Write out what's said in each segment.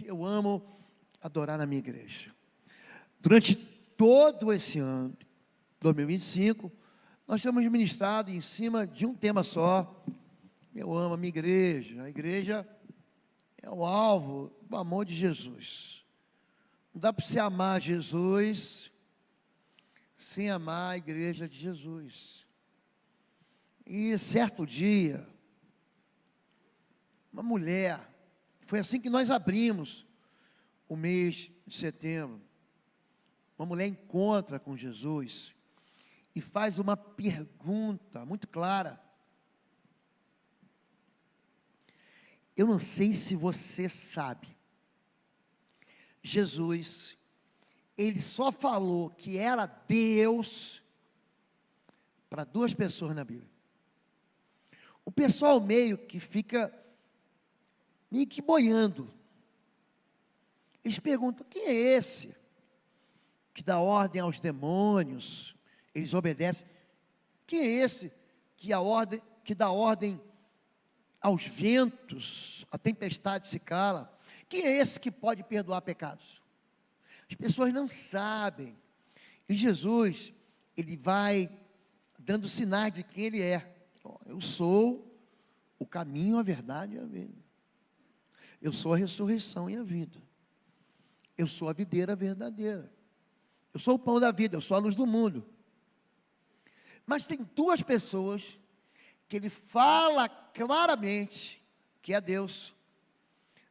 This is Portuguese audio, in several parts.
Eu amo adorar na minha igreja. Durante todo esse ano, 2025, nós temos ministrado em cima de um tema só. Eu amo a minha igreja. A igreja é o alvo do amor de Jesus. Não dá para você amar Jesus sem amar a igreja de Jesus. E certo dia, uma mulher, foi assim que nós abrimos o mês de setembro. Uma mulher encontra com Jesus e faz uma pergunta muito clara. Eu não sei se você sabe, Jesus, ele só falou que era Deus para duas pessoas na Bíblia. O pessoal meio que fica meio que boiando. Eles perguntam: quem é esse que dá ordem aos demônios? Eles obedecem. Quem é esse que dá ordem aos ventos? A tempestade se cala. Quem é esse que pode perdoar pecados? As pessoas não sabem. E Jesus, ele vai dando sinais de quem ele é. Eu sou o caminho, a verdade e a vida. Eu sou a ressurreição e a vida. Eu sou a videira verdadeira. Eu sou o pão da vida, eu sou a luz do mundo. Mas tem duas pessoas que ele fala claramente que é Deus.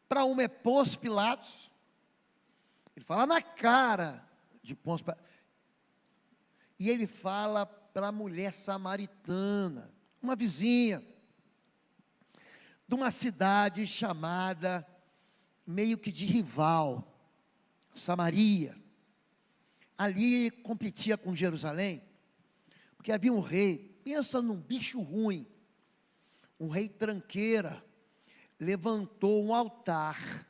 Para uma é Pôncio Pilatos. Ele fala na cara de Pôncio Pilatos. E ele fala para a mulher samaritana, uma vizinha, de uma cidade chamada, meio que de rival, Samaria. Ali competia com Jerusalém, porque havia um rei, pensa num bicho ruim, um rei tranqueira, levantou um altar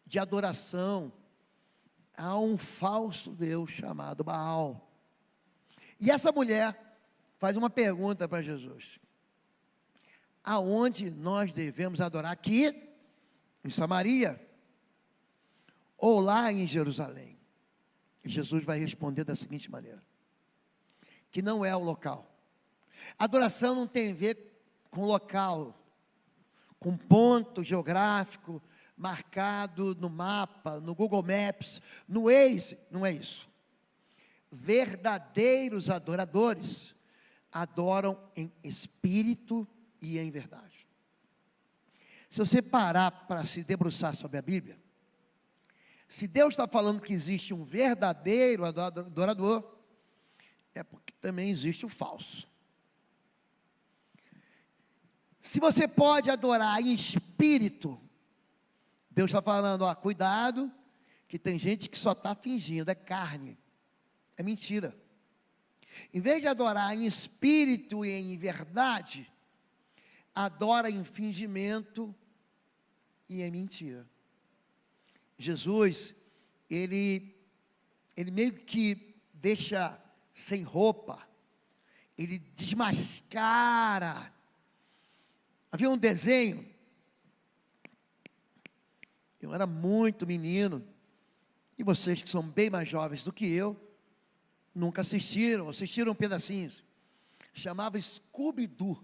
de adoração a um falso Deus chamado Baal. E essa mulher faz uma pergunta para Jesus: aonde nós devemos adorar? Aqui, em Samaria, ou lá em Jerusalém? E Jesus vai responder da seguinte maneira: que não é o local. Adoração não tem a ver com local, com ponto geográfico marcado no mapa, no Google Maps, no Waze. Não é isso. Verdadeiros adoradores adoram em espírito e em verdade. Se você parar para se debruçar sobre a Bíblia, se Deus está falando que existe um verdadeiro adorador, é porque também existe o falso. Se você pode adorar em espírito, Deus está falando: ó, cuidado, que tem gente que só está fingindo, é carne, é mentira. Em vez de adorar em espírito e em verdade, adora em fingimento e em mentira. Jesus, ele meio que deixa sem roupa, ele desmascara. Havia um desenho, eu era muito menino, e vocês que são bem mais jovens do que eu, nunca assistiram pedacinhos, chamava Scooby-Doo.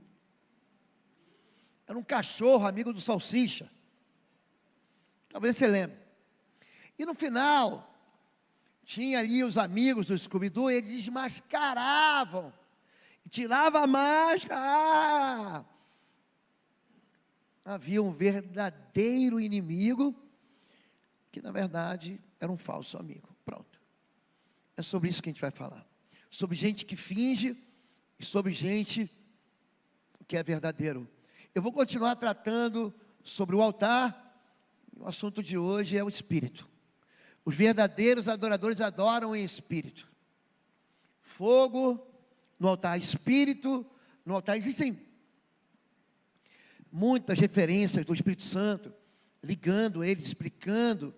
Era um cachorro amigo do Salsicha, talvez você lembre. E no final, tinha ali os amigos do Scooby-Doo, eles desmascaravam, tiravam a máscara. Havia um verdadeiro inimigo, que na verdade era um falso amigo. Pronto. É sobre isso que a gente vai falar. Sobre gente que finge e sobre gente que é verdadeiro. Eu vou continuar tratando sobre o altar. O assunto de hoje é o espírito. Os verdadeiros adoradores adoram em espírito. Fogo no altar, espírito no altar. Existem muitas referências do Espírito Santo, ligando eles, explicando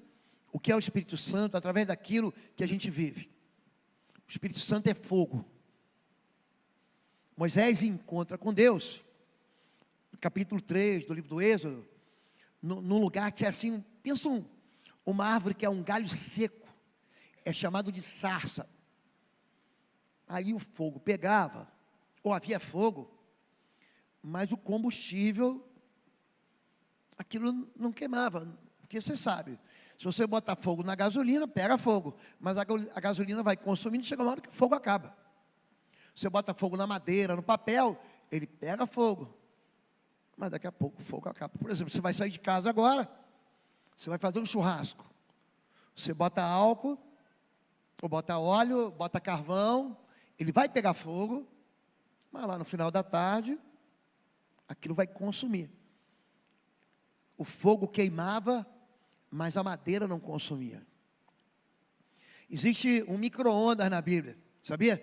o que é o Espírito Santo através daquilo que a gente vive. O Espírito Santo é fogo. Moisés encontra com Deus, no capítulo 3 do livro do Êxodo, num lugar que é assim, Pensa uma árvore que é um galho seco, é chamado de sarça. Aí o fogo pegava, ou havia fogo, mas o combustível, aquilo não queimava, porque você sabe, se você botar fogo na gasolina, pega fogo, mas a gasolina vai consumindo, chega uma hora que o fogo acaba. Você bota fogo na madeira, no papel, ele pega fogo, mas daqui a pouco o fogo acaba. Por exemplo, você vai sair de casa agora, você vai fazer um churrasco, você bota álcool, ou bota óleo, bota carvão, ele vai pegar fogo, mas lá no final da tarde, aquilo vai consumir. O fogo queimava, mas a madeira não consumia. Existe um micro-ondas na Bíblia, sabia?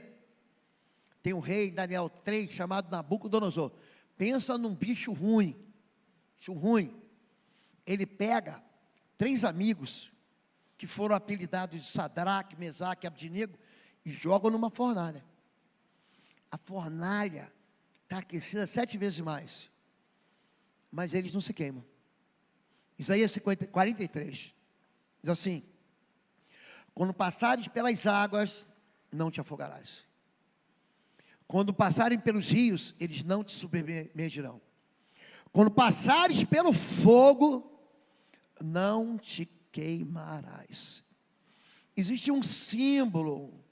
Tem um rei, Daniel 3, chamado Nabucodonosor. Pensa num bicho ruim. Ele pega 3 amigos, que foram apelidados de Sadraque, Mesaque e Abdinego, e jogam numa fornalha. A fornalha está aquecida 7 vezes mais, mas eles não se queimam. Isaías 43, diz assim: quando passares pelas águas, não te afogarás. Quando passarem pelos rios, eles não te submergirão. Quando passares pelo fogo, não te queimarás. Existe um símbolo,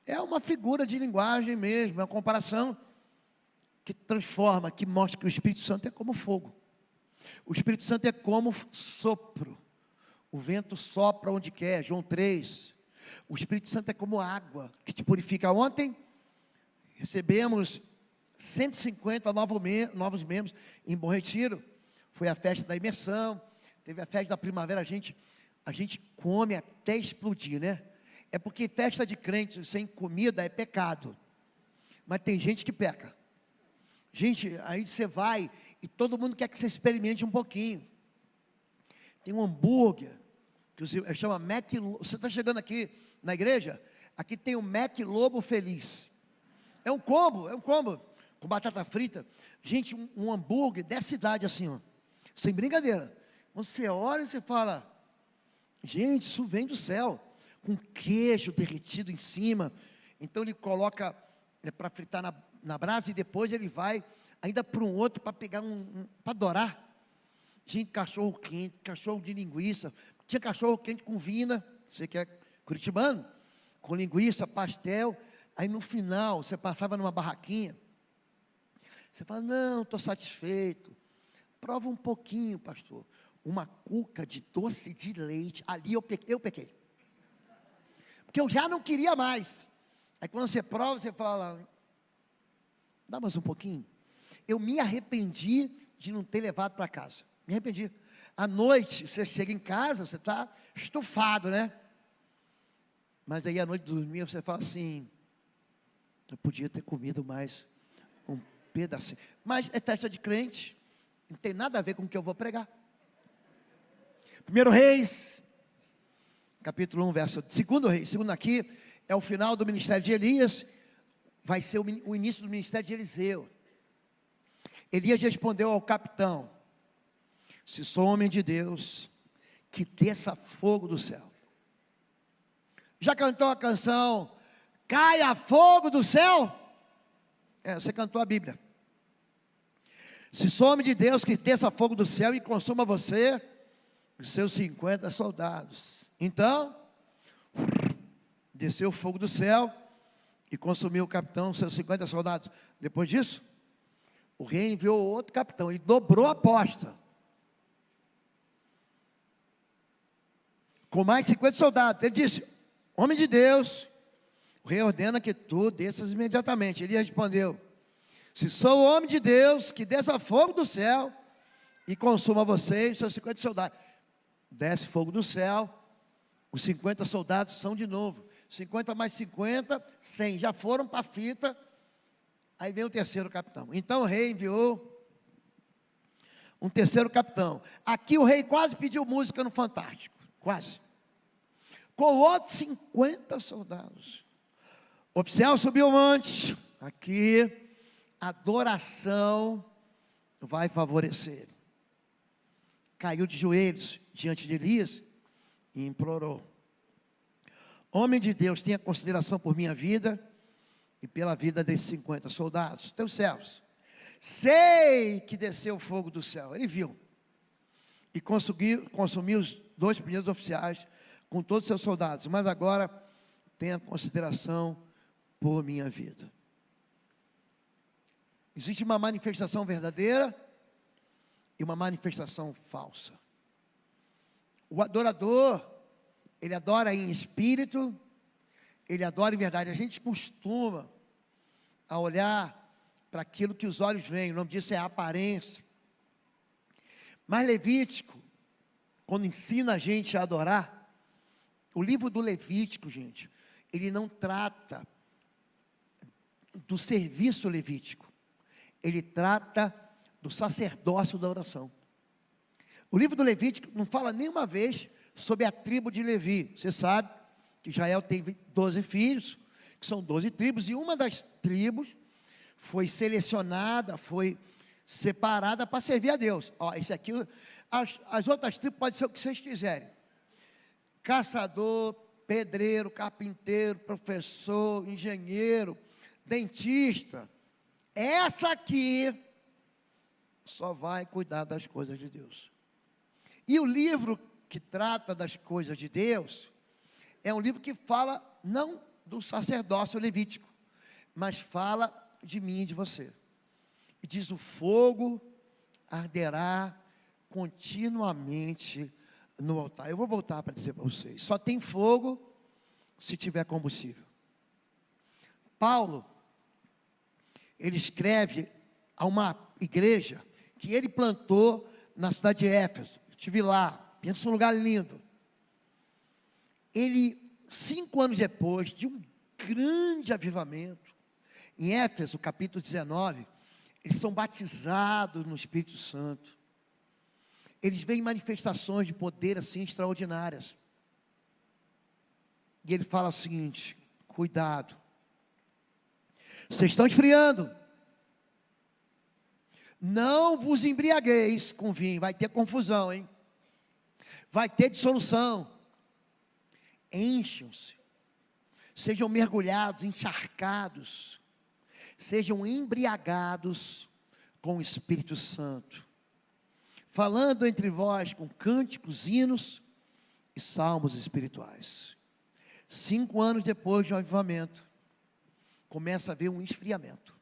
é uma figura de linguagem mesmo, é uma comparação que transforma, que mostra que o Espírito Santo é como fogo. O Espírito Santo é como sopro. O vento sopra onde quer, João 3. O Espírito Santo é como água, que te purifica. Ontem, recebemos 150 novos membros em Bom Retiro. Foi a festa da imersão, teve a festa da primavera. A gente come até explodir, né? É porque festa de crente sem comida é pecado. Mas tem gente que peca. Gente, aí você vai e todo mundo quer que você experimente um pouquinho. Tem um hambúrguer, que chama Mac. Você está chegando aqui na igreja, aqui tem o Mac Lobo Feliz. É um combo, com batata frita. Gente, um hambúrguer dessa idade assim, ó, sem brincadeira. Você olha e você fala, gente, isso vem do céu, com queijo derretido em cima. Então ele coloca para fritar na brasa, e depois ele vai ainda para um outro, para pegar para adorar. Gente, cachorro quente, cachorro de linguiça. Tinha cachorro quente com vina, você que é curitibano, com linguiça, pastel. Aí no final, você passava numa barraquinha, você fala, não, estou satisfeito. Prova um pouquinho, pastor. Uma cuca de doce de leite. Ali eu pequei. Porque eu já não queria mais. Aí quando você prova, você fala, dá mais um pouquinho. Eu me arrependi de não ter levado para casa. Me arrependi. À noite, você chega em casa, você está estufado, né? Mas aí à noite dormir, você fala assim, eu podia ter comido mais um pedacinho. Mas é festa de crente, não tem nada a ver com o que eu vou pregar. 1 Reis, capítulo 1, verso 2 Reis. Segundo aqui, é o final do ministério de Elias, vai ser o início do ministério de Eliseu. Elias respondeu ao capitão, se sou homem de Deus, que desça fogo do céu. Já cantou a canção, caia fogo do céu? Você cantou a Bíblia. Se sou homem de Deus, que desça fogo do céu e consuma você, os seus 50 soldados. Então, desceu o fogo do céu e consumiu o capitão, seus 50 soldados. Depois disso, o rei enviou outro capitão, ele dobrou a aposta. Com mais 50 soldados. Ele disse, homem de Deus, o rei ordena que tu desças imediatamente. Ele respondeu, se sou homem de Deus, que desça fogo do céu e consuma você e seus 50 soldados. Desce fogo do céu, os 50 soldados são de novo. 50 mais 50, 100. Já foram para a fita. Aí vem o terceiro capitão. Então o rei enviou um terceiro capitão. Aqui o rei quase pediu música no Fantástico. Quase. Com outros 50 soldados. O oficial subiu o monte. Aqui, adoração vai favorecer. caiu de joelhos diante de Elias e implorou: homem de Deus, tenha consideração por minha vida e pela vida desses 50 soldados, teus servos. Sei que desceu o fogo do céu. Ele viu. E consumiu os 2 primeiros oficiais com todos os seus soldados. Mas agora tenha consideração por minha vida. Existe uma manifestação verdadeira e uma manifestação falsa. O adorador, ele adora em espírito, ele adora em verdade. A gente costuma a olhar para aquilo que os olhos veem, o nome disso é aparência. Mas Levítico, quando ensina a gente a adorar, o livro do Levítico, gente, ele não trata do serviço levítico, ele trata do sacerdócio da oração. O livro do Levítico não fala nenhuma vez sobre a tribo de Levi. Você sabe que Israel tem 12 filhos, que são 12 tribos, e uma das tribos foi selecionada, foi separada para servir a Deus. Ó, esse aqui, as outras tribos podem ser o que vocês quiserem: caçador, pedreiro, carpinteiro, professor, engenheiro, dentista. Essa aqui só vai cuidar das coisas de Deus. E o livro que trata das coisas de Deus é um livro que fala não do sacerdócio levítico, mas fala de mim e de você. E diz: o fogo arderá continuamente no altar. Eu vou voltar para dizer para vocês: só tem fogo se tiver combustível. Paulo, ele escreve a uma igreja que ele plantou na cidade de Éfeso. Eu estive lá, pensa um lugar lindo. Ele, 5 anos depois de um grande avivamento, em Éfeso, capítulo 19, eles são batizados no Espírito Santo. Eles veem manifestações de poder assim extraordinárias. E ele fala o seguinte: cuidado, vocês estão esfriando. Não vos embriagueis com vinho. Vai ter confusão, hein? Vai ter dissolução. Encham-se. Sejam mergulhados, encharcados. Sejam embriagados com o Espírito Santo, falando entre vós com cânticos, hinos e salmos espirituais. 5 anos depois de um avivamento, começa a haver um esfriamento.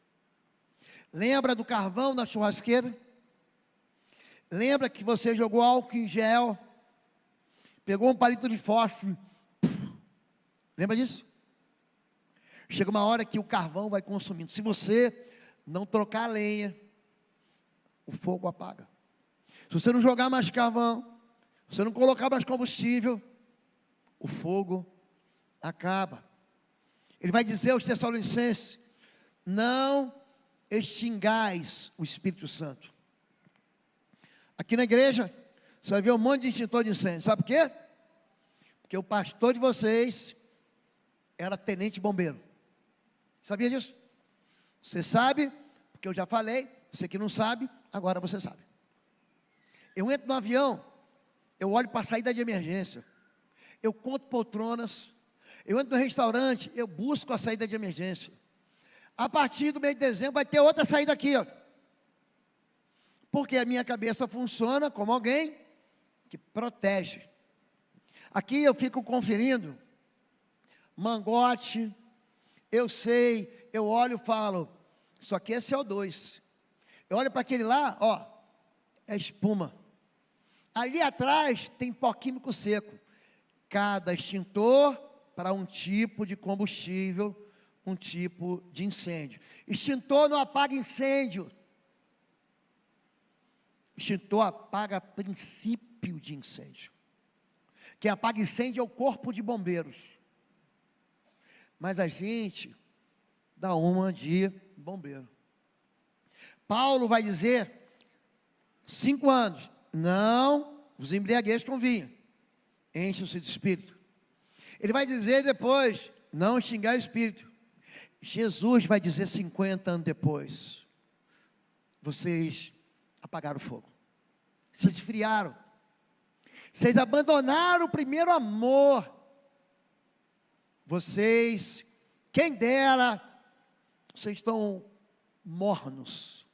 Lembra do carvão na churrasqueira? Lembra que você jogou álcool em gel, pegou um palito de fósforo, lembra disso? Chega uma hora que o carvão vai consumindo. Se você não trocar a lenha, o fogo apaga. Se você não jogar mais carvão, se você não colocar mais combustível, o fogo acaba. Ele vai dizer aos Tessalonicenses: não extingais o Espírito Santo. Aqui na igreja, você vai ver um monte de extintor de incêndio. Sabe por quê? Porque o pastor de vocês era tenente bombeiro. Sabia disso? Você sabe, porque eu já falei. Você que não sabe, agora você sabe. Eu entro no avião, eu olho para a saída de emergência, eu conto poltronas. Eu entro no restaurante, eu busco a saída de emergência. A partir do mês de dezembro vai ter outra saída aqui, ó. Porque a minha cabeça funciona como alguém que protege. Aqui eu fico conferindo mangote. Eu sei, eu olho e falo: isso aqui é CO2. Eu olho para aquele lá, ó, é espuma. Ali atrás tem pó químico seco. Cada extintor para um tipo de combustível, um tipo de incêndio. Extintor não apaga incêndio. Extintor apaga princípio de incêndio. Quem apaga incêndio é o corpo de bombeiros. Mas a gente dá uma de bombeiro. Paulo vai dizer: 5 anos, não vos embriagueis com vinho, enchem-se de espírito. Ele vai dizer depois: não extingai o espírito. Jesus vai dizer 50 anos depois: vocês apagaram o fogo, se esfriaram. Vocês abandonaram o primeiro amor. Vocês, quem dera, vocês estão mornos.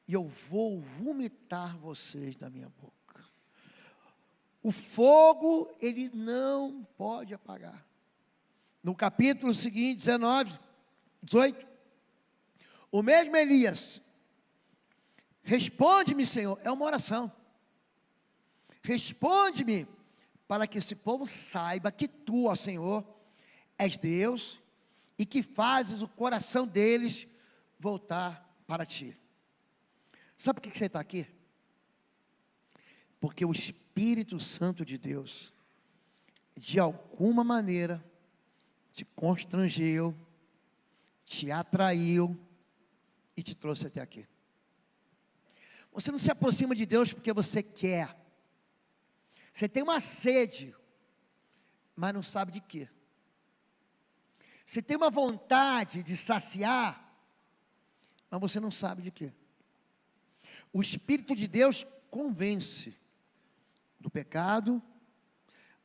E eu vou vomitar vocês da minha boca. O fogo, ele não pode apagar. No capítulo seguinte, 19, 18. O mesmo Elias, responde-me, Senhor, é uma oração. Responde-me, para que esse povo saiba que tu, ó Senhor, és Deus, e que fazes o coração deles voltar para ti. Sabe por que você está aqui? Porque o Espírito Santo de Deus, de alguma maneira, te constrangeu, te atraiu e te trouxe até aqui. Você não se aproxima de Deus porque você quer. Você tem uma sede, mas não sabe de quê. Você tem uma vontade de saciar, mas você não sabe de quê. O Espírito de Deus convence do pecado,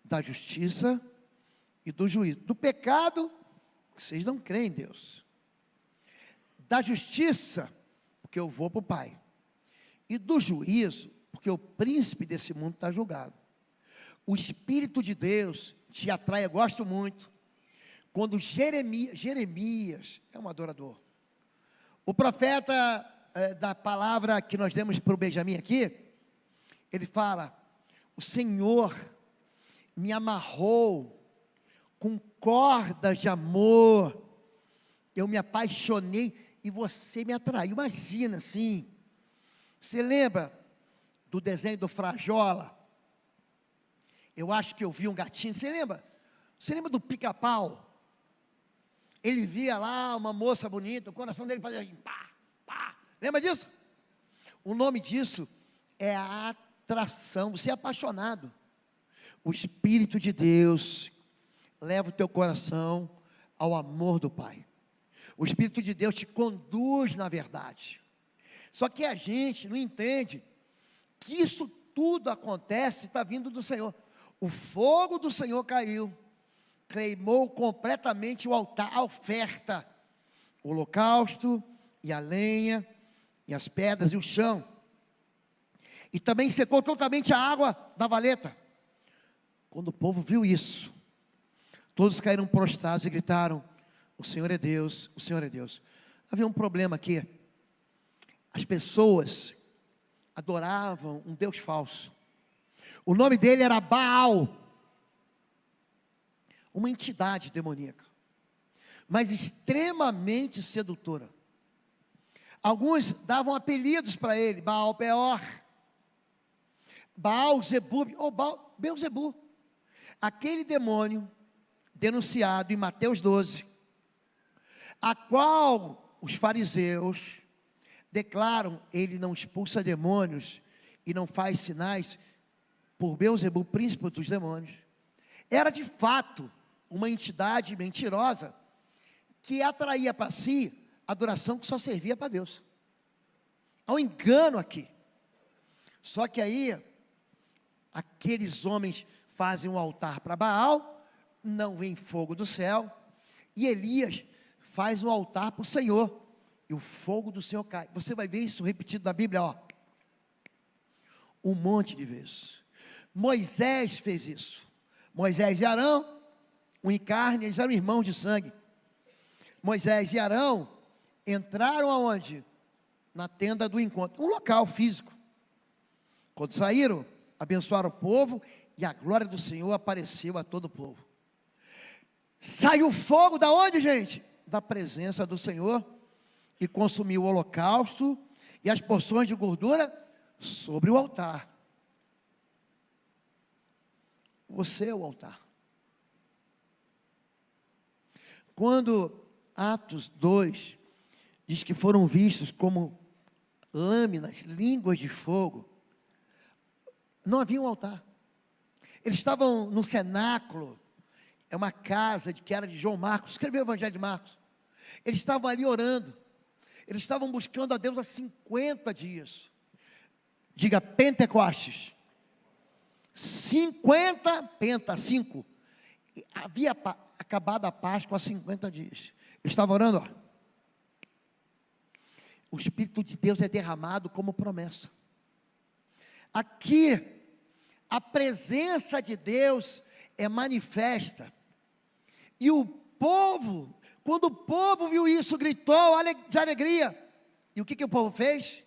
da justiça e do juízo. Do pecado, vocês não creem em Deus. Da justiça, porque eu vou para o Pai. E do juízo, porque o príncipe desse mundo está julgado. O Espírito de Deus te atrai, eu gosto muito, quando Jeremias é um adorador. O profeta da palavra que nós demos para o Benjamim aqui, ele fala, o Senhor me amarrou com cordas de amor, eu me apaixonei e você me atraiu. Imagina assim, você lembra do desenho do Frajola? Eu acho que eu vi um gatinho, você lembra? Você lembra do Pica-Pau? Ele via lá uma moça bonita, o coração dele fazia assim, pá, pá. Lembra disso? O nome disso é a atração, você é apaixonado. O Espírito de Deus leva o teu coração ao amor do Pai. O Espírito de Deus te conduz na verdade. Só que a gente não entende que isso tudo acontece, está vindo do Senhor. O fogo do Senhor caiu, queimou completamente o altar, a oferta, o holocausto e a lenha, e as pedras e o chão. E também secou totalmente a água da valeta. Quando o povo viu isso, todos caíram prostrados e gritaram, o Senhor é Deus, o Senhor é Deus. Havia um problema aqui. As pessoas adoravam um Deus falso. O nome dele era Baal. Uma entidade demoníaca, mas extremamente sedutora. Alguns davam apelidos para ele, Baal Peor, Baal Zebub, ou Baal Belzebu. Aquele demônio denunciado em Mateus 12, a qual os fariseus declaram, ele não expulsa demônios e não faz sinais, por Belzebu, príncipe dos demônios. Era de fato uma entidade mentirosa, que atraía para si adoração que só servia para Deus. Há um engano aqui. Só que aí, aqueles homens fazem um altar para Baal, não vem fogo do céu, e Elias faz um altar para o Senhor, e o fogo do Senhor cai. Você vai ver isso repetido na Bíblia, ó, um monte de vezes. Moisés fez isso. Moisés e Arão, um em carne, eles eram irmãos de sangue. Moisés e Arão entraram aonde? Na tenda do encontro, um local físico. Quando saíram, abençoaram o povo, e a glória do Senhor apareceu a todo o povo. Saiu fogo da onde, gente? Da presença do Senhor, e consumiu o holocausto, e as porções de gordura sobre o altar. Você é o altar. Quando Atos 2 diz que foram vistos como lâminas, línguas de fogo, não havia um altar. Eles estavam no cenáculo, é uma casa que era de João Marcos, escreveu o Evangelho de Marcos. Eles estavam ali orando, eles estavam buscando a Deus há 50 dias. Diga Pentecostes. 50 penta, 5. Havia acabado a Páscoa há 50 dias. Ele estava orando, ó. O Espírito de Deus é derramado como promessa. Aqui, a presença de Deus é manifesta. E o povo, quando o povo viu isso, gritou de alegria. E o que o povo fez?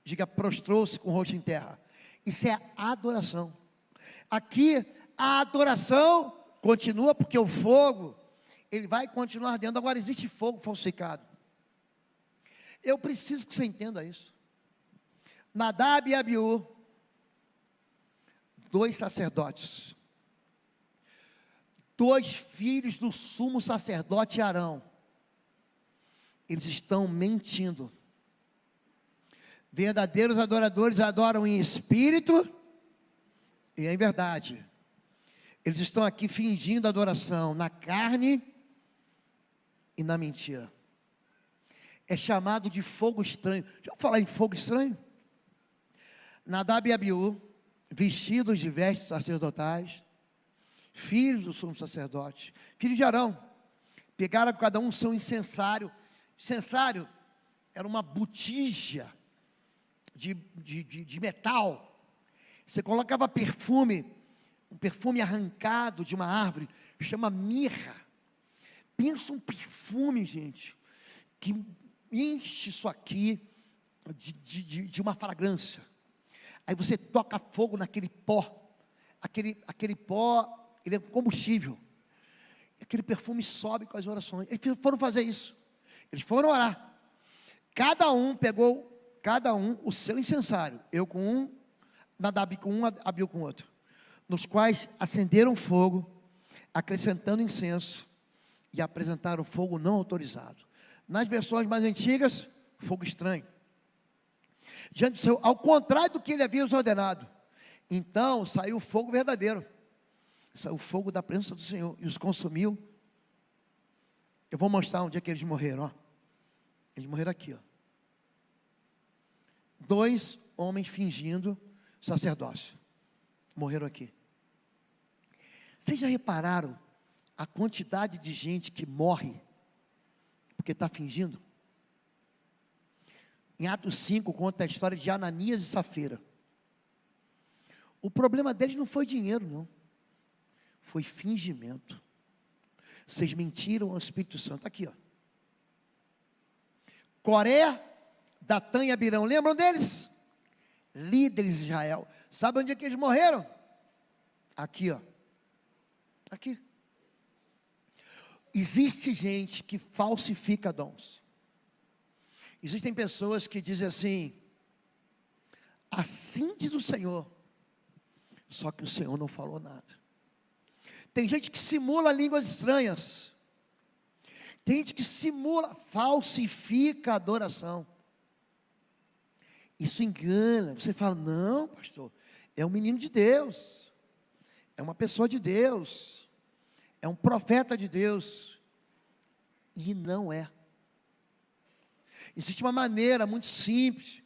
Diga, prostrou-se com o rosto em terra. Isso é adoração. Aqui, a adoração continua, porque o fogo, ele vai continuar ardendo. Agora, existe fogo falsificado. Eu preciso que você entenda isso. Nadab e Abiú, 2 sacerdotes, 2 filhos do sumo sacerdote Arão, eles estão mentindo. Verdadeiros adoradores adoram em espírito e em verdade. Eles estão aqui fingindo adoração na carne e na mentira. É chamado de fogo estranho. Deixa eu falar em fogo estranho. Nadab e Abiú, vestidos de vestes sacerdotais, filhos do sumo sacerdote, filhos de Arão, pegaram cada um seu incensário. Incensário era uma botija de metal. Você colocava perfume, um perfume arrancado de uma árvore, chama mirra. Pensa um perfume, gente, que enche isso aqui de uma fragrância. Aí você toca fogo naquele pó, aquele pó, ele é combustível. Aquele perfume sobe com as orações. Eles foram fazer isso. Eles foram orar. Cada um pegou o seu incensário. Eu com um, Nadab com um, Abiú com outro. Nos quais acenderam fogo, acrescentando incenso, e apresentaram fogo não autorizado. Nas versões mais antigas, fogo estranho. Diante do Senhor, ao contrário do que ele havia nos ordenado. Então saiu o fogo verdadeiro. Saiu o fogo da presença do Senhor e os consumiu. Eu vou mostrar onde é que eles morreram, ó. Eles morreram aqui, ó. 2 homens fingindo sacerdócio. Morreram aqui. Vocês já repararam a quantidade de gente que morre porque está fingindo? Em Atos 5 conta a história de Ananias e Safira. O problema deles não foi dinheiro, não. Foi fingimento. Vocês mentiram ao Espírito Santo. Aqui, ó. Coré, Datã e Abirão. Lembram deles? Líderes de Israel. Sabe onde é que eles morreram? Aqui, ó. Aqui. Existe gente que falsifica dons. Existem pessoas que dizem assim: assim diz o Senhor, só que o Senhor não falou nada. Tem gente que simula línguas estranhas. Tem gente que simula, falsifica a adoração. Isso engana. Você fala: não, pastor, é um menino de Deus, é uma pessoa de Deus, é um profeta de Deus. E não é. Existe uma maneira muito simples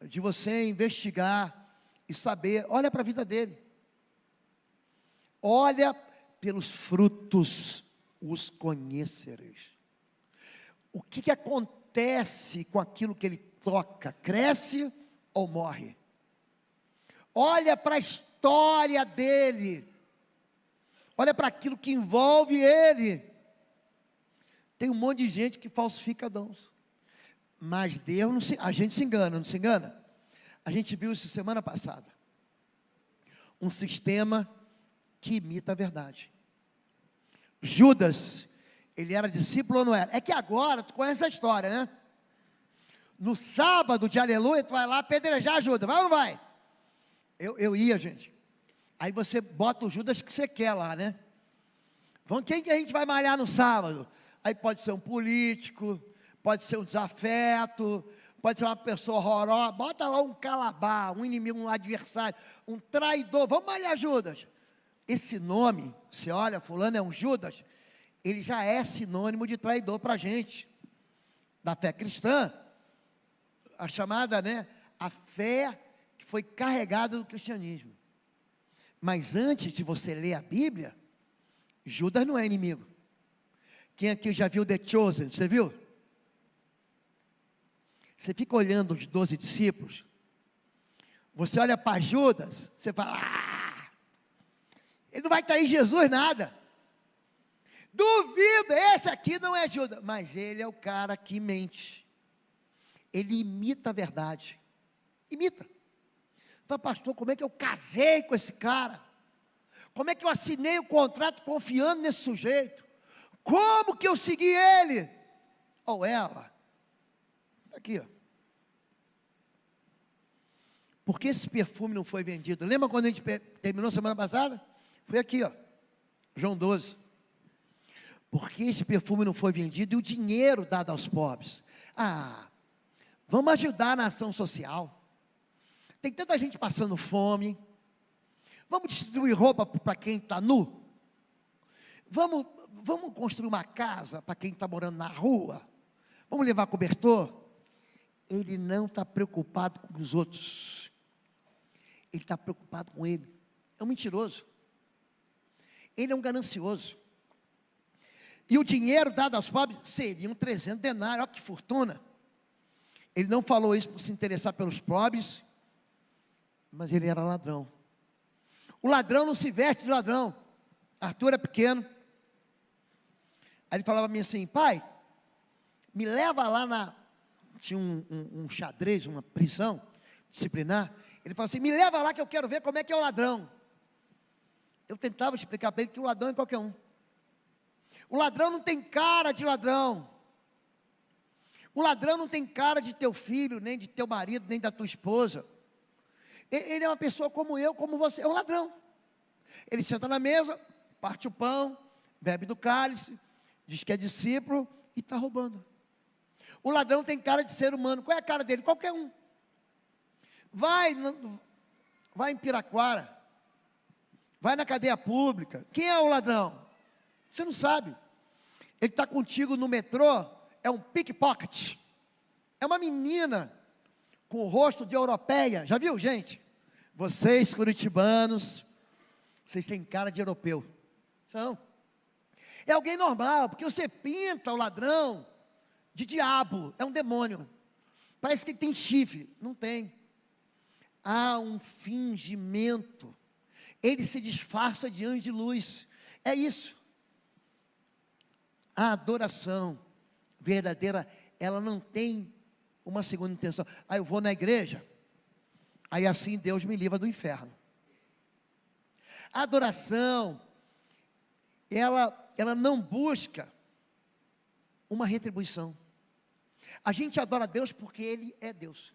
de você investigar e saber. Olha para a vida dele. Olha pelos frutos os conhecereis. O que acontece com aquilo que ele toca? Cresce ou morre? Olha para a história dele. Olha para aquilo que envolve ele. Tem um monte de gente que falsifica dons. Mas Deus não se, a gente se engana, não se engana? A gente viu isso semana passada. Um sistema que imita a verdade. Judas, ele era discípulo ou não era? É que agora, tu conhece a história, né? No sábado de aleluia, tu vai lá apedrejar Judas, vai ou não vai? Eu ia, gente. Aí você bota o Judas que você quer lá, né? Quem que a gente vai malhar no sábado? Aí pode ser um político, pode ser um desafeto, pode ser uma pessoa horrorosa. Bota lá um calabá, um inimigo, um adversário, um traidor. Vamos malhar Judas. Esse nome, você olha, fulano é um Judas, ele já é sinônimo de traidor para a gente, da fé cristã, a chamada, né, a fé que foi carregada do cristianismo. Mas antes de você ler a Bíblia, Judas não é inimigo. Quem aqui já viu The Chosen? Você viu? Você fica olhando os 12 discípulos, você olha para Judas, você fala, ele não vai trair Jesus nada. Duvido, esse aqui não é Judas. Mas ele é o cara que mente. Ele imita a verdade. Imita. Fala, pastor, como é que eu casei com esse cara? Como é que eu assinei o contrato confiando nesse sujeito? Como que eu segui ele? Ou ela? Está aqui, ó. Por que esse perfume não foi vendido? Lembra quando a gente terminou semana passada? Foi aqui, ó. João 12. Por que esse perfume não foi vendido e o dinheiro dado aos pobres? Vamos ajudar na ação social. Tem tanta gente passando fome. Vamos distribuir roupa para quem está nu. Vamos construir uma casa para quem está morando na rua. Vamos levar cobertor. Ele não está preocupado com os outros. Ele está preocupado com ele. É um mentiroso. Ele é um ganancioso. E o dinheiro dado aos pobres seriam 300 denários. Olha que fortuna. Ele não falou isso por se interessar pelos pobres, mas ele era ladrão. O ladrão não se veste de ladrão. Arthur é pequeno. Aí ele falava para mim assim, pai, me leva lá tinha um xadrez, uma prisão disciplinar. Ele falou assim, me leva lá que eu quero ver como é que é o ladrão. Eu tentava explicar para ele que o ladrão é qualquer um. O ladrão não tem cara de ladrão. O ladrão não tem cara de teu filho, nem de teu marido, nem da tua esposa. Ele é uma pessoa como eu, como você, é um ladrão. Ele senta na mesa, parte o pão, bebe do cálice, diz que é discípulo e está roubando. O ladrão tem cara de ser humano. Qual é a cara dele? Qualquer um. Vai em Piraquara, vai na cadeia pública. Quem é o ladrão? Você não sabe. Ele está contigo no metrô, é um pickpocket. É uma menina com o rosto de europeia. Já viu, gente? Vocês, curitibanos, vocês têm cara de europeu. São. É alguém normal, porque você pinta o ladrão de diabo, é um demônio. Parece que tem chifre, não tem. Há um fingimento. Ele se disfarça de anjo de luz. É isso. A adoração verdadeira, ela não tem uma segunda intenção. Eu vou na igreja, aí assim Deus me livra do inferno. A adoração, ela não busca uma retribuição. A gente adora a Deus porque Ele é Deus.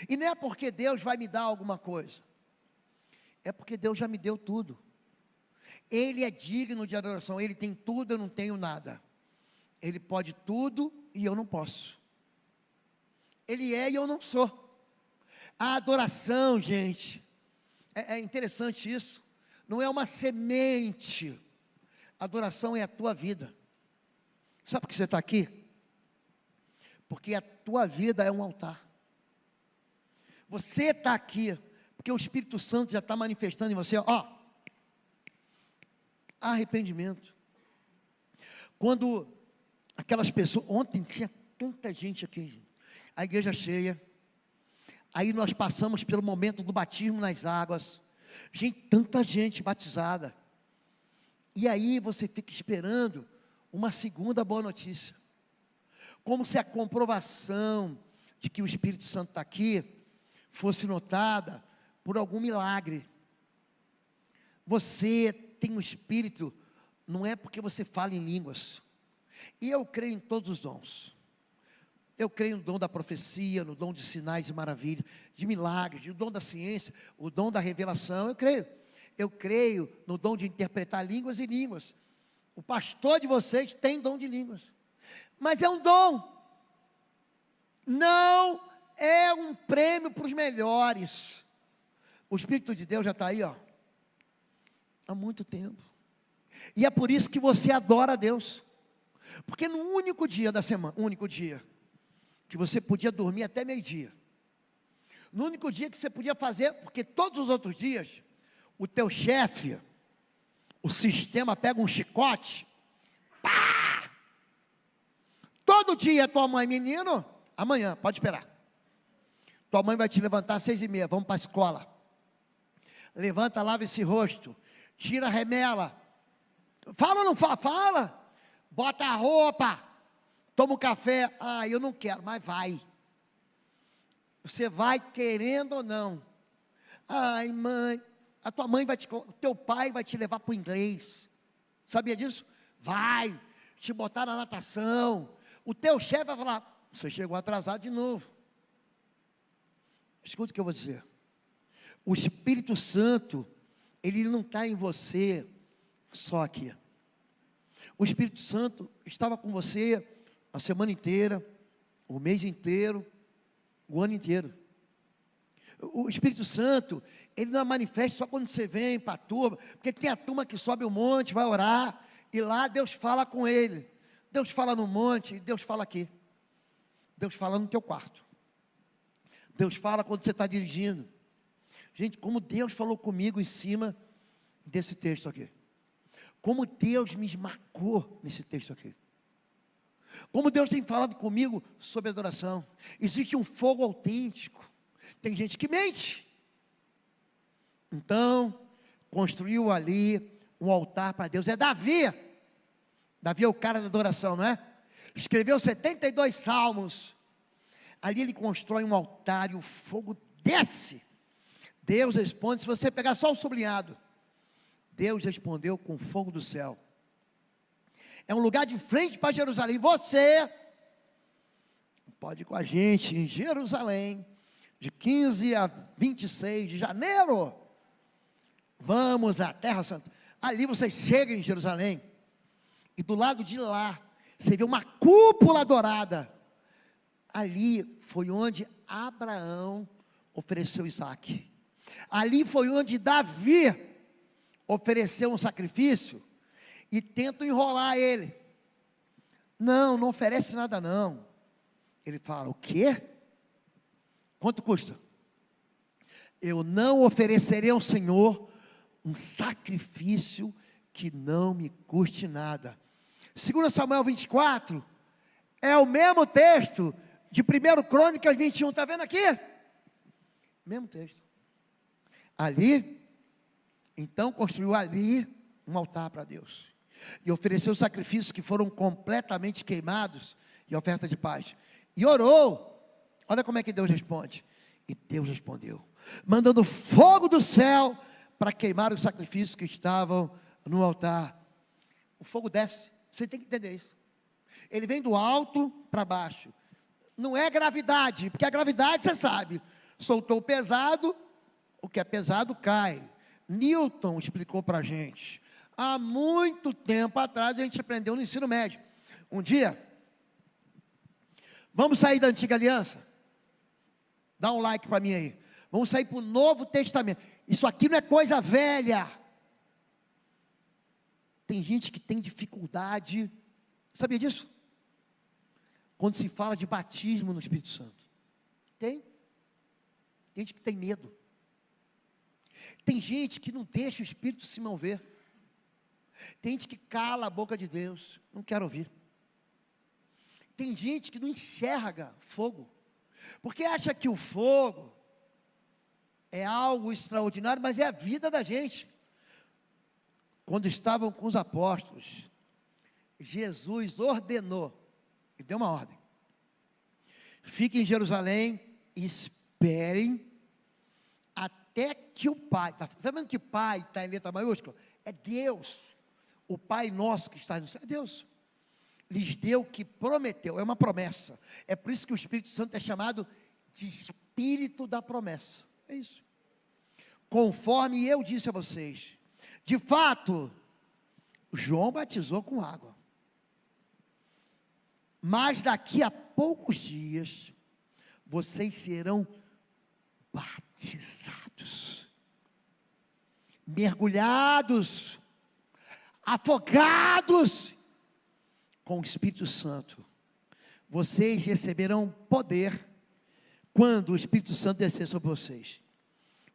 E não é porque Deus vai me dar alguma coisa. É porque Deus já me deu tudo. Ele é digno de adoração. Ele tem tudo, eu não tenho nada. Ele pode tudo e eu não posso. Ele é e eu não sou. A adoração, gente, é interessante isso. Não é uma semente. A adoração é a tua vida. Sabe por que você está aqui? Porque a tua vida é um altar. Você está aqui, porque o Espírito Santo já está manifestando em você, arrependimento. Quando aquelas pessoas, ontem tinha tanta gente aqui, a igreja cheia, aí nós passamos pelo momento do batismo nas águas, tanta gente batizada, e aí você fica esperando uma segunda boa notícia, como se a comprovação de que o Espírito Santo está aqui, fosse notada por algum milagre. Você tem um Espírito, não é porque você fala em línguas. E eu creio em todos os dons. Eu creio no dom da profecia, no dom de sinais e maravilhas, de milagres, no dom da ciência, o dom da revelação, eu creio. Eu creio no dom de interpretar línguas e línguas. O pastor de vocês tem dom de línguas. Mas é um dom. Não é um prêmio para os melhores. O Espírito de Deus já está aí, há muito tempo. E é por isso que você adora a Deus. Porque no único dia da semana, único dia, que você podia dormir até meio-dia, no único dia que você podia fazer, porque todos os outros dias, o teu chefe, o sistema pega um chicote, pá! Todo dia tua mãe, menino, amanhã, pode esperar. Tua mãe vai te levantar às 6h30, vamos para a escola. Levanta, lava esse rosto, tira a remela. Fala ou não fala? Fala. Bota a roupa, toma um café. Ah, eu não quero, mas vai. Você vai querendo ou não. Ai, mãe, a tua mãe o teu pai vai te levar para o inglês. Sabia disso? Vai, te botar na natação. O teu chefe vai falar, você chegou atrasado de novo. Escuta o que eu vou dizer. O Espírito Santo, ele não está em você só aqui. O Espírito Santo estava com você a semana inteira, o mês inteiro, o ano inteiro. O Espírito Santo, ele não manifesta só quando você vem para a turma, porque tem a turma que sobe um monte, vai orar, e lá Deus fala com ele. Deus fala no monte, e Deus fala aqui. Deus fala no teu quarto. Deus fala quando você está dirigindo. Gente, como Deus falou comigo em cima desse texto aqui. Como Deus me esmagou nesse texto aqui. Como Deus tem falado comigo sobre adoração. Existe um fogo autêntico. Tem gente que mente. Então, construiu ali um altar para Deus. É Davi. Davi é o cara da adoração, não é? Escreveu 72 salmos. Ali ele constrói um altar e o fogo desce. Deus responde, se você pegar só o sublinhado. Deus respondeu com fogo do céu. É um lugar de frente para Jerusalém. Você pode ir com a gente em Jerusalém, de 15 a 26 de janeiro. Vamos à Terra Santa. Ali você chega em Jerusalém. E do lado de lá, você vê uma cúpula dourada. Ali foi onde Abraão ofereceu Isaac. Ali foi onde Davi ofereceu um sacrifício e tentam enrolar ele. Não oferece nada não. Ele fala, o quê? Quanto custa? Eu não oferecerei ao Senhor um sacrifício que não me custe nada. 2 Samuel 24 é o mesmo texto de 1 Crônicas 21, está vendo aqui? Mesmo texto. Ali, então construiu ali um altar para Deus. E ofereceu sacrifícios que foram completamente queimados e oferta de paz. E orou. Olha como é que Deus responde. E Deus respondeu, mandando fogo do céu para queimar os sacrifícios que estavam no altar. O fogo desce. Você tem que entender isso. Ele vem do alto para baixo. Não é gravidade, porque a gravidade, você sabe, soltou o pesado, o que é pesado cai. Newton explicou para a gente. Há muito tempo atrás, a gente aprendeu no ensino médio. Um dia, vamos sair da antiga aliança? Dá um like para mim aí. Vamos sair para o Novo Testamento. Isso aqui não é coisa velha. Tem gente que tem dificuldade. Sabia disso? Quando se fala de batismo no Espírito Santo. Tem gente que tem medo. Tem gente que não deixa o Espírito se mover. Tem gente que cala a boca de Deus. Não quero ouvir. Tem gente que não enxerga fogo. Porque acha que o fogo é algo extraordinário, mas é a vida da gente. Quando estavam com os apóstolos, Jesus ordenou, e deu uma ordem. Fiquem em Jerusalém e esperem até que o Pai, está vendo que Pai está em letra maiúscula? É Deus, o Pai nosso que está no céu, é Deus. Lhes deu o que prometeu, é uma promessa. É por isso que o Espírito Santo é chamado de Espírito da promessa. É isso. Conforme eu disse a vocês, de fato, João batizou com água. Mas daqui a poucos dias, vocês serão batizados, mergulhados, afogados com o Espírito Santo. Vocês receberão poder quando o Espírito Santo descer sobre vocês.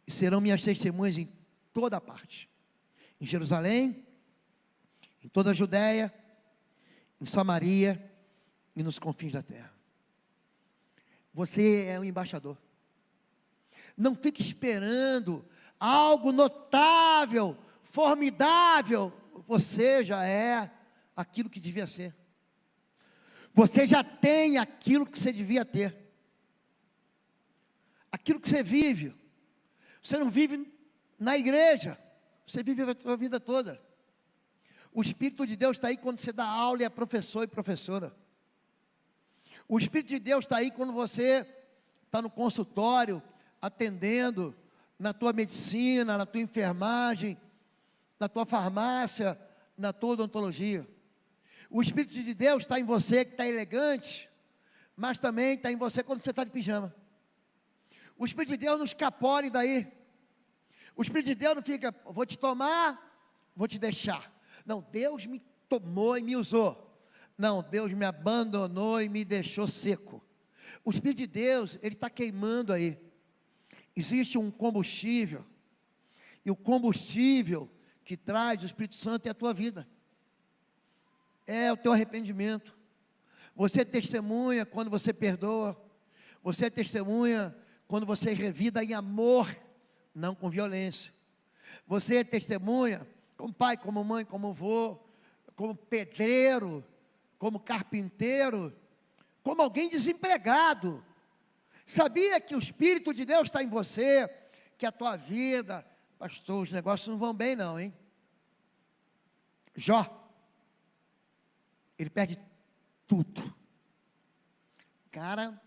E serão minhas testemunhas em toda parte. Em Jerusalém, em toda a Judéia, em Samaria e nos confins da terra. Você é um embaixador. Não fique esperando algo notável, formidável. Você já é aquilo que devia ser. Você já tem aquilo que você devia ter. Aquilo que você vive. Você não vive na igreja. Você vive a sua vida toda. O Espírito de Deus está aí quando você dá aula e é professor e professora. O Espírito de Deus está aí quando você está no consultório, atendendo, na tua medicina, na tua enfermagem, na tua farmácia, na tua odontologia. O Espírito de Deus está em você que está elegante, mas também está em você quando você está de pijama. O Espírito de Deus não escapole daí. O Espírito de Deus não fica, vou te tomar, vou te deixar. Não, Deus me tomou e me usou. Não, Deus me abandonou e me deixou seco. O Espírito de Deus, ele está queimando aí. Existe um combustível, e o combustível que traz o Espírito Santo é a tua vida. É o teu arrependimento. Você é testemunha quando você perdoa. Você é testemunha quando você revida em amor, não com violência. Você é testemunha como pai, como mãe, como avô, como pedreiro, como carpinteiro, como alguém desempregado. Sabia que o Espírito de Deus está em você, que a tua vida, pastor, os negócios não vão bem não, hein? Jó, ele perde tudo. Cara,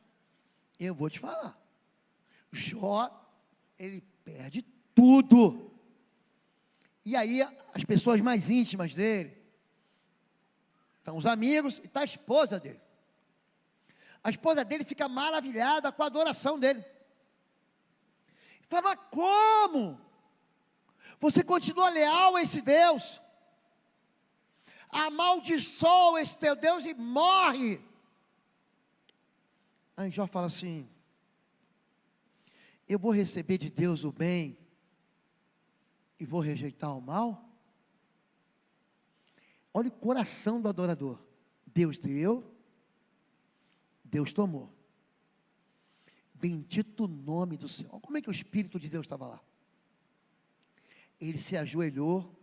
eu vou te falar, Jó, ele perde tudo. E aí, as pessoas mais íntimas dele, estão os amigos e está a esposa dele. A esposa dele fica maravilhada com a adoração dele. Fala, mas como? Você continua leal a esse Deus? Amaldiçoa esse teu Deus e morre. Aí Jó fala assim, eu vou receber de Deus o bem e vou rejeitar o mal? Olha o coração do adorador. Deus deu, Deus tomou. Bendito o nome do Senhor. Como é que o Espírito de Deus estava lá? Ele se ajoelhou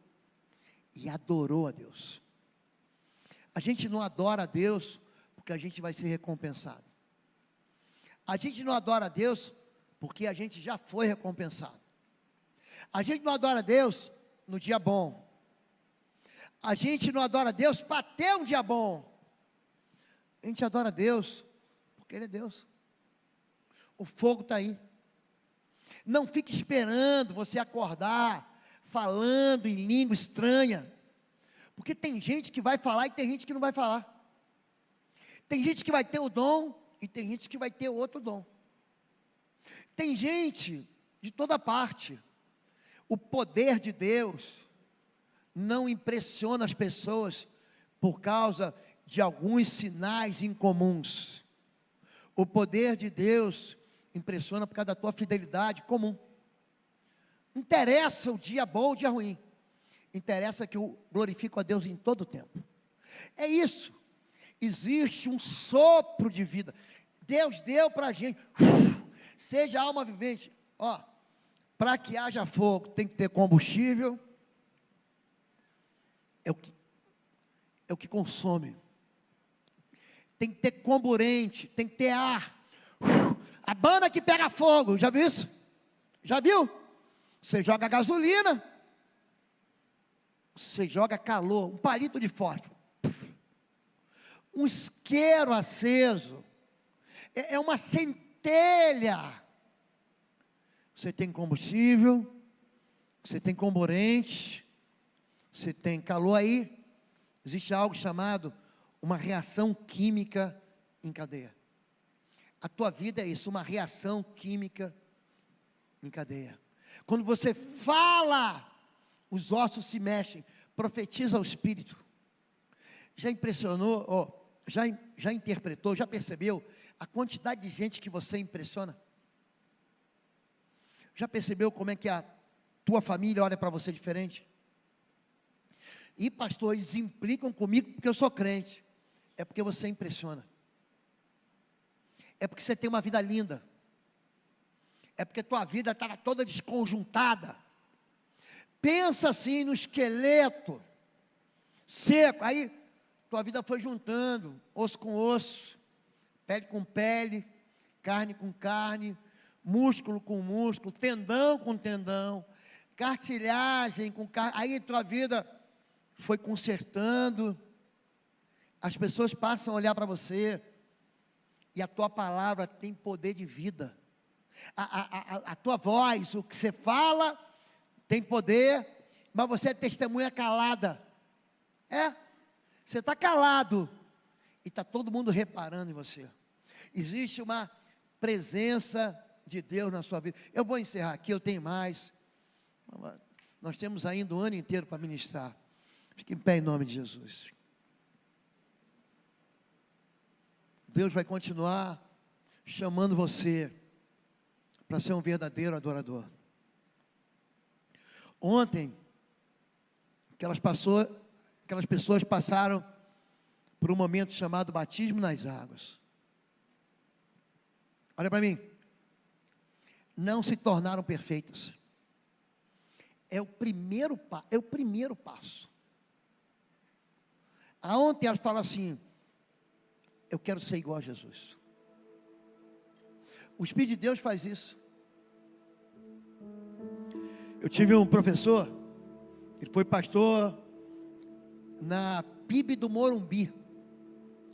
e adorou a Deus. A gente não adora a Deus porque a gente vai ser recompensado. A gente não adora a Deus porque a gente já foi recompensado. A gente não adora a Deus no dia bom. A gente não adora a Deus para ter um dia bom. A gente adora a Deus porque Ele é Deus. O fogo está aí. Não fique esperando você acordar falando em língua estranha, porque tem gente que vai falar e tem gente que não vai falar. Tem gente que vai ter o dom e tem gente que vai ter outro dom. Tem gente de toda parte. O poder de Deus não impressiona as pessoas por causa de alguns sinais incomuns. O poder de Deus impressiona por causa da tua fidelidade comum. Não interessa o dia bom ou o dia ruim. Interessa que eu glorifico a Deus em todo o tempo. É isso. Existe um sopro de vida. Deus deu para a gente. Seja alma vivente. Ó, para que haja fogo, tem que ter combustível. É o que consome. Tem que ter comburente, tem que ter ar. A banda que pega fogo, já viu isso? Já viu? Você joga gasolina, você joga calor, um palito de fósforo, um isqueiro aceso, é uma centelha. Você tem combustível, você tem comburente, você tem calor aí. Existe algo chamado uma reação química em cadeia. A tua vida é isso, uma reação química em cadeia. Quando você fala, os ossos se mexem, profetiza o Espírito. Já impressionou, já interpretou, já percebeu a quantidade de gente que você impressiona? Já percebeu como é que a tua família olha para você diferente. E pastores implicam comigo porque eu sou crente. É porque você impressiona. É porque você tem uma vida linda. É porque tua vida estava toda desconjuntada. Pensa assim no esqueleto seco. Aí tua vida foi juntando, osso com osso, pele com pele, carne com carne, músculo com músculo, tendão com tendão, cartilagem com cartilagem. Aí tua vida foi consertando. As pessoas passam a olhar para você e a tua palavra tem poder de vida. A tua voz, o que você fala, tem poder, mas você é testemunha calada. Você está calado e está todo mundo reparando em você. Existe uma presença de Deus na sua vida. Eu vou encerrar aqui, eu tenho mais. Nós temos ainda um ano inteiro para ministrar. Fique em pé em nome de Jesus. Deus vai continuar chamando você para ser um verdadeiro adorador. Ontem, aquelas pessoas passaram por um momento chamado batismo nas águas. Olha para mim. Não se tornaram perfeitas. É o primeiro passo. Ontem elas falam assim: eu quero ser igual a Jesus. O Espírito de Deus faz isso. Eu tive um professor, ele foi pastor na PIB do Morumbi,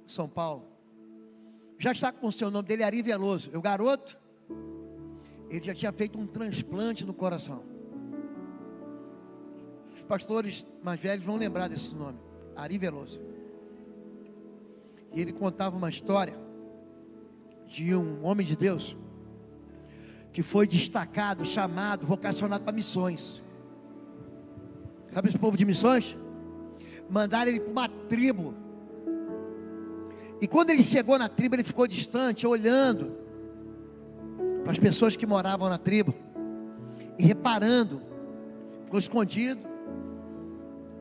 São Paulo. Já está com o seu nome dele, Ari Veloso. O garoto, ele já tinha feito um transplante no coração. Os pastores mais velhos vão lembrar desse nome, Ari Veloso. E ele contava uma história de um homem de Deus que foi destacado, chamado, vocacionado para missões. Sabe esse povo de missões? Mandaram ele para uma tribo. E quando ele chegou na tribo, ele ficou distante, olhando para as pessoas que moravam na tribo e reparando. Ficou escondido.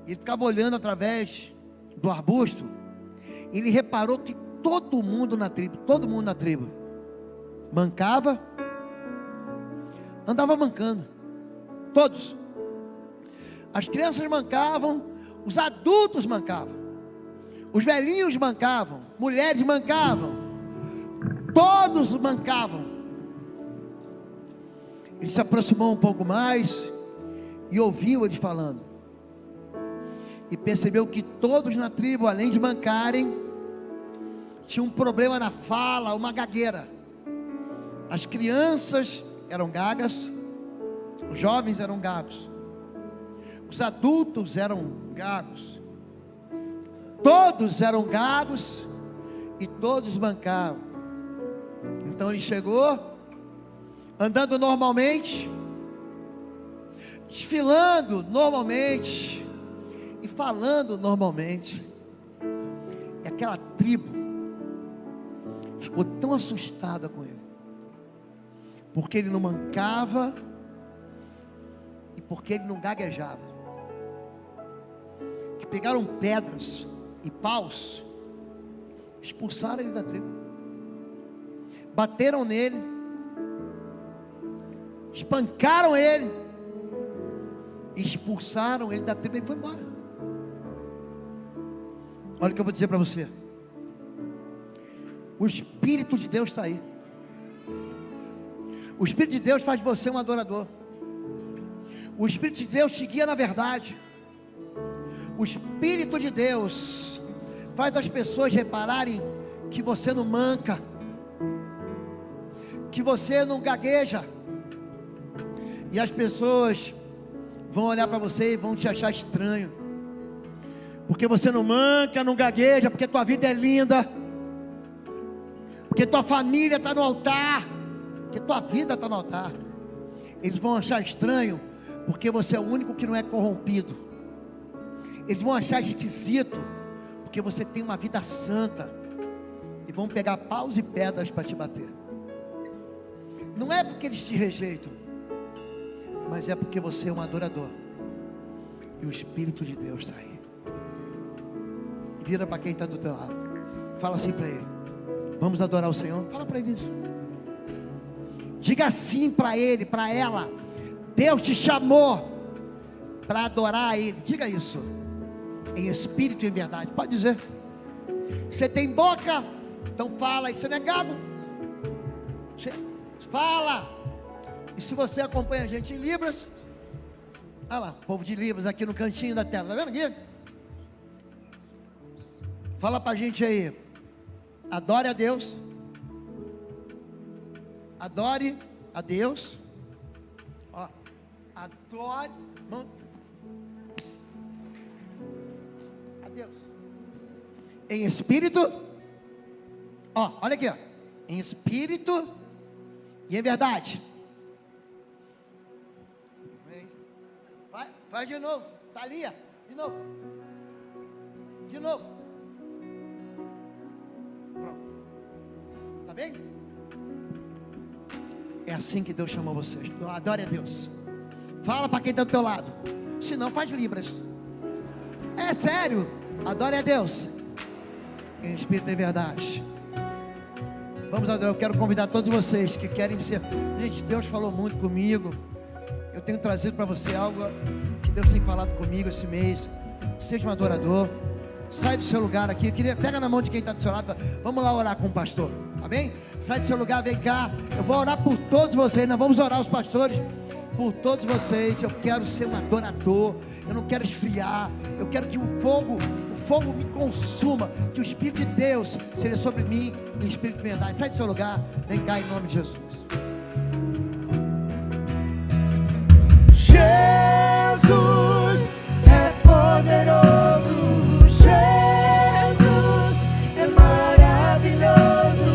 Ele ficava olhando através do arbusto. Ele reparou que todo mundo na tribo mancava, andava mancando, todos. As crianças mancavam, os adultos mancavam, os velhinhos mancavam, mulheres mancavam, todos mancavam. Ele se aproximou um pouco mais e ouviu eles falando. E percebeu que todos na tribo, além de mancarem, tinham um problema na fala, uma gagueira. As crianças eram gagas, os jovens eram gagos, os adultos eram gagos, todos eram gagos e todos mancavam. Então ele chegou, andando normalmente, desfilando normalmente, e falando normalmente. E aquela tribo ficou tão assustada com ele, porque ele não mancava e porque ele não gaguejava, que pegaram pedras e paus, expulsaram ele da tribo, bateram nele, espancaram ele, expulsaram ele da tribo e ele foi embora. Olha o que eu vou dizer para você. O Espírito de Deus está aí. O Espírito de Deus faz de você um adorador. O Espírito de Deus te guia na verdade. O Espírito de Deus faz as pessoas repararem que você não manca, que você não gagueja. E as pessoas vão olhar para você e vão te achar estranho, porque você não manca, não gagueja, porque tua vida é linda, porque tua família está no altar, porque tua vida está no altar. Eles vão achar estranho, porque você é o único que não é corrompido. Eles vão achar esquisito, porque você tem uma vida santa, e vão pegar paus e pedras para te bater. Não é porque eles te rejeitam, mas é porque você é um adorador. E o Espírito de Deus está aí. Vira para quem está do teu lado. Fala assim para ele: vamos adorar o Senhor? Fala para ele isso. Diga assim para ele, para ela: Deus te chamou para adorar a Ele. Diga isso, em espírito e em verdade. Pode dizer. Você tem boca, então fala. E você não é gago, você fala. E se você acompanha a gente em Libras, olha lá, povo de Libras aqui no cantinho da tela, tá vendo aqui? Fala pra gente aí: adore a Deus. Adore a Deus. Ó, adore a Deus em espírito. Ó, olha aqui, ó. Em espírito e em verdade. Vai de novo. Thalia, de novo. De novo. Pronto. Tá bem? É assim que Deus chamou vocês. Adore a Deus. Fala para quem está do teu lado. Se não, faz Libras. É sério. Adore a Deus em espírito e verdade. Vamos adorar. Eu quero convidar todos vocês que querem ser. Gente, Deus falou muito comigo. Eu tenho trazido para você algo que Deus tem falado comigo esse mês. Seja um adorador. Sai do seu lugar aqui. Pega na mão de quem está do seu lado. Vamos lá orar com o pastor. Tá bem? Sai do seu lugar, vem cá. Eu vou orar por todos vocês. Nós vamos orar os pastores. Por todos vocês. Eu quero ser um adorador. Eu não quero esfriar. Eu quero que o fogo me consuma. Que o Espírito de Deus seja sobre mim. Em espírito de verdade. Sai do seu lugar. Vem cá em nome de Jesus. Jesus é poderoso, Jesus é maravilhoso,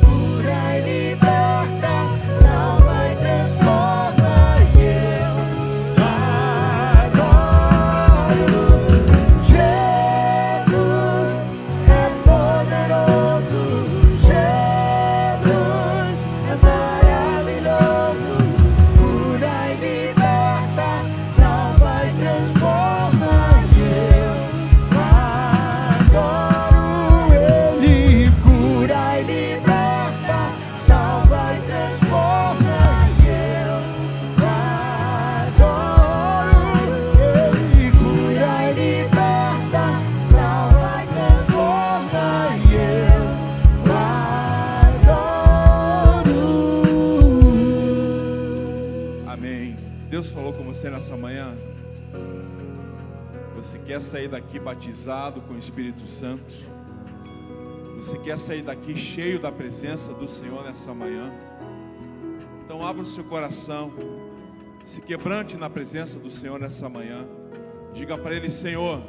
cura e liberta, salva e transforma, e eu adoro. Jesus é poderoso, Jesus é maravilhoso, cura e liberta, salva e transforma, e eu adoro Ele. Cura e liberta, salva e transforma, e eu adoro Ele. Cura e liberta, salva e transforma, e eu adoro. Amém. Deus falou com você nessa manhã. Você quer sair daqui batizado com o Espírito Santo? Você quer sair daqui cheio da presença do Senhor nessa manhã? Então abra o seu coração, se quebrante na presença do Senhor nessa manhã. Diga para Ele: Senhor,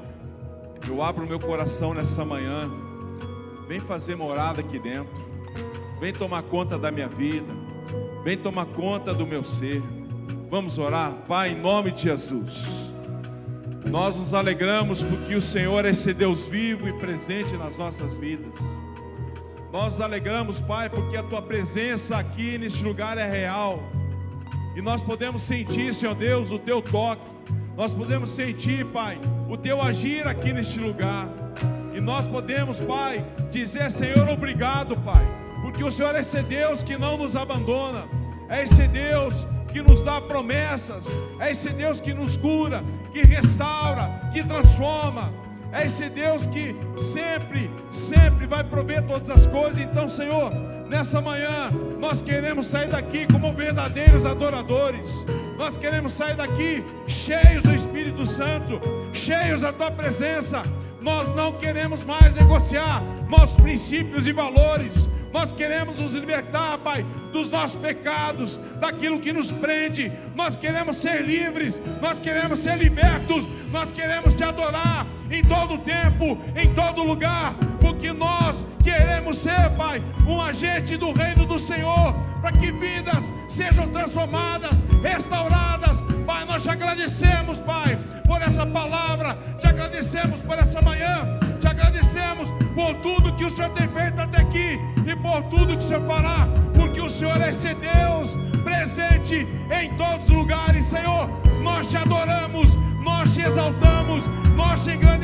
eu abro o meu coração nessa manhã. Vem fazer morada aqui dentro. Vem tomar conta da minha vida. Vem tomar conta do meu ser. Vamos orar? Pai, em nome de Jesus, nós nos alegramos porque o Senhor é esse Deus vivo e presente nas nossas vidas. Nós nos alegramos, Pai, porque a Tua presença aqui neste lugar é real. E nós podemos sentir, Senhor Deus, o Teu toque. Nós podemos sentir, Pai, o Teu agir aqui neste lugar. E nós podemos, Pai, dizer: Senhor, obrigado, Pai, porque o Senhor é esse Deus que não nos abandona. É esse Deus que nos dá promessas. É esse Deus que nos cura, que restaura, que transforma. É esse Deus que sempre vai prover todas as coisas. Então, Senhor, nessa manhã nós queremos sair daqui como verdadeiros adoradores. Nós queremos sair daqui cheios do Espírito Santo, cheios da Tua presença. Nós não queremos mais negociar nossos princípios e valores. Nós queremos nos libertar, Pai, dos nossos pecados, daquilo que nos prende. Nós queremos ser livres, nós queremos ser libertos. Nós queremos Te adorar em todo tempo, em todo lugar, porque nós queremos ser, Pai, um agente do reino do Senhor, para que vidas sejam transformadas, restauradas. Pai, nós Te agradecemos, Pai, por essa palavra. Te agradecemos por essa manhã. Te agradecemos por tudo que o Senhor tem feito até aqui e por tudo que o Senhor fará, porque o Senhor é esse Deus presente em todos os lugares. Senhor, nós te adoramos, nós te exaltamos, nós te engrandecemos.